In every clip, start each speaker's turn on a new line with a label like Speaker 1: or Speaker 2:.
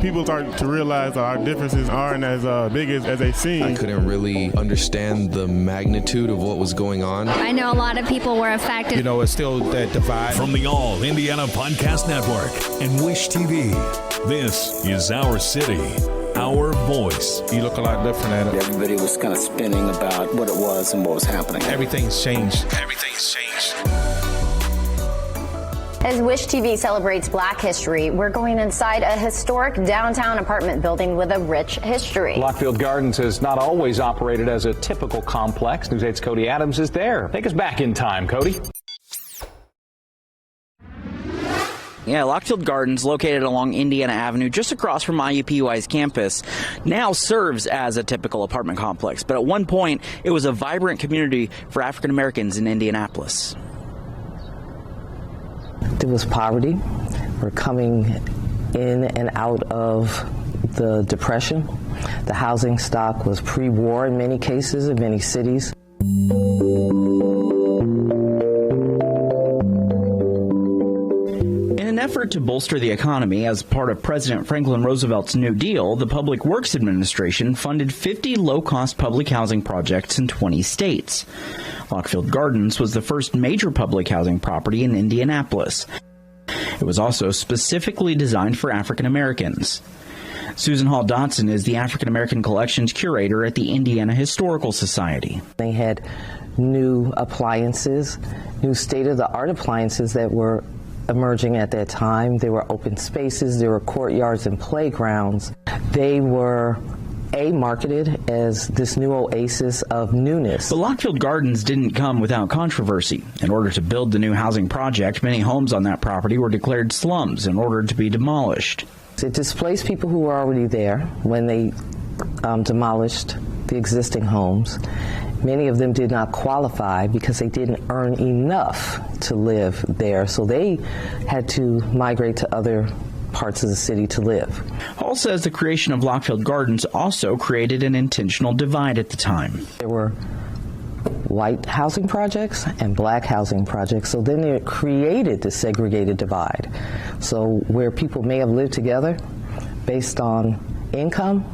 Speaker 1: people start to realize our differences aren't as big as they seem.
Speaker 2: I couldn't really understand the magnitude of what was going on.
Speaker 3: I know a lot of people were affected.
Speaker 4: You know, it's still that divide.
Speaker 5: From the All Indiana Podcast Network and Wish TV, this is Our City, Our Voice.
Speaker 4: You look a lot different at it.
Speaker 6: Everybody was kind of spinning about what it was and what was happening.
Speaker 4: Everything's changed.
Speaker 7: As Wish TV celebrates Black history, we're going inside a historic downtown apartment building with a rich history.
Speaker 8: Lockefield Gardens has not always operated as a typical complex. News 8's Cody Adams is there. Take us back in time, Cody.
Speaker 9: Yeah, Lockefield Gardens, located along Indiana Avenue, just across from IUPUI's campus, now serves as a typical apartment complex. But at one point, it was a vibrant community for African Americans in Indianapolis.
Speaker 10: There was poverty. We're coming in and out of the Depression. The housing stock was pre-war in many cases, in many cities.
Speaker 9: In an effort to bolster the economy as part of President Franklin Roosevelt's New Deal, the Public Works Administration funded 50 low-cost public housing projects in 20 states. Lockefield Gardens was the first major public housing property in Indianapolis. It was also specifically designed for African Americans. Susan Hall Dotson is the African American Collections Curator at the Indiana Historical Society.
Speaker 10: They had new appliances, new state-of-the-art appliances that were emerging at that time. There were open spaces, there were courtyards and playgrounds. They were marketed as this new oasis of newness.
Speaker 9: The Lockefield Gardens didn't come without controversy. In order to build the new housing project, many homes on that property were declared slums and ordered to be demolished.
Speaker 10: It displaced people who were already there when they demolished the existing homes. Many of them did not qualify because they didn't earn enough to live there, so they had to migrate to other parts of the city to live.
Speaker 9: Hall says the creation of Lockefield Gardens also created an intentional divide at the time.
Speaker 10: There were white housing projects and black housing projects, so then it created the segregated divide. So where people may have lived together based on income,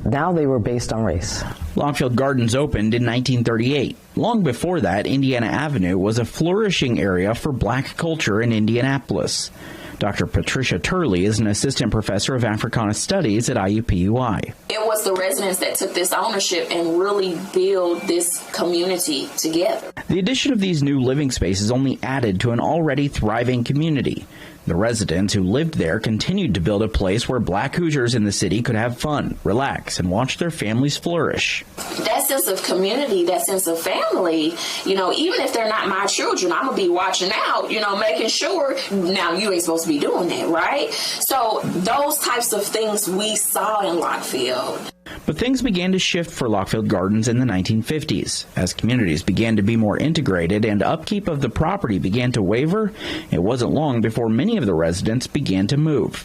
Speaker 10: now they were based on race.
Speaker 9: Lockefield Gardens opened in 1938. Long before that, Indiana Avenue was a flourishing area for black culture in Indianapolis. Dr. Patricia Turley is an assistant professor of Africana Studies at IUPUI.
Speaker 11: It was the residents that took this ownership and really built this community together.
Speaker 9: The addition of these new living spaces only added to an already thriving community. The residents who lived there continued to build a place where black Hoosiers in the city could have fun, relax, and watch their families flourish.
Speaker 11: That sense of community, that sense of family, even if they're not my children, I'm going to be watching out, making sure, now you ain't supposed to be doing that, right? So those types of things we saw in Lockefield.
Speaker 9: But things began to shift for Lockefield Gardens in the 1950s. As communities began to be more integrated and upkeep of the property began to waver, it wasn't long before many of the residents began to move.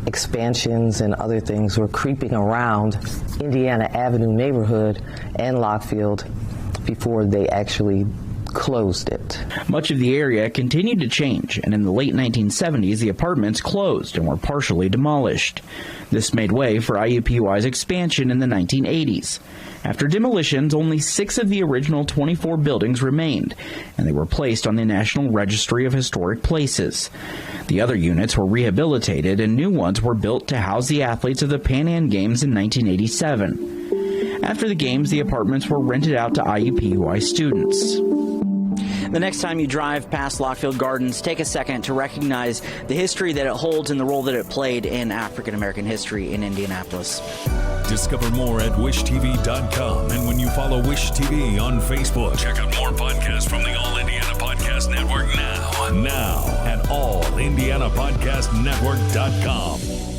Speaker 10: Expansions and other things were creeping around Indiana Avenue neighborhood and Lockefield before they actually closed it.
Speaker 9: Much of the area continued to change, and in the late 1970s, the apartments closed and were partially demolished. This made way for IUPUI's expansion in the 1980s. After demolitions, only 6 of the original 24 buildings remained, and they were placed on the National Registry of Historic Places. The other units were rehabilitated, and new ones were built to house the athletes of the Pan Am Games in 1987. After the games, the apartments were rented out to IUPUI students. The next time you drive past Lockefield Gardens, take a second to recognize the history that it holds and the role that it played in African American history in Indianapolis.
Speaker 5: Discover more at wishtv.com, and when you follow Wish TV on Facebook, check out more podcasts from the All Indiana Podcast Network now at allindianapodcastnetwork.com.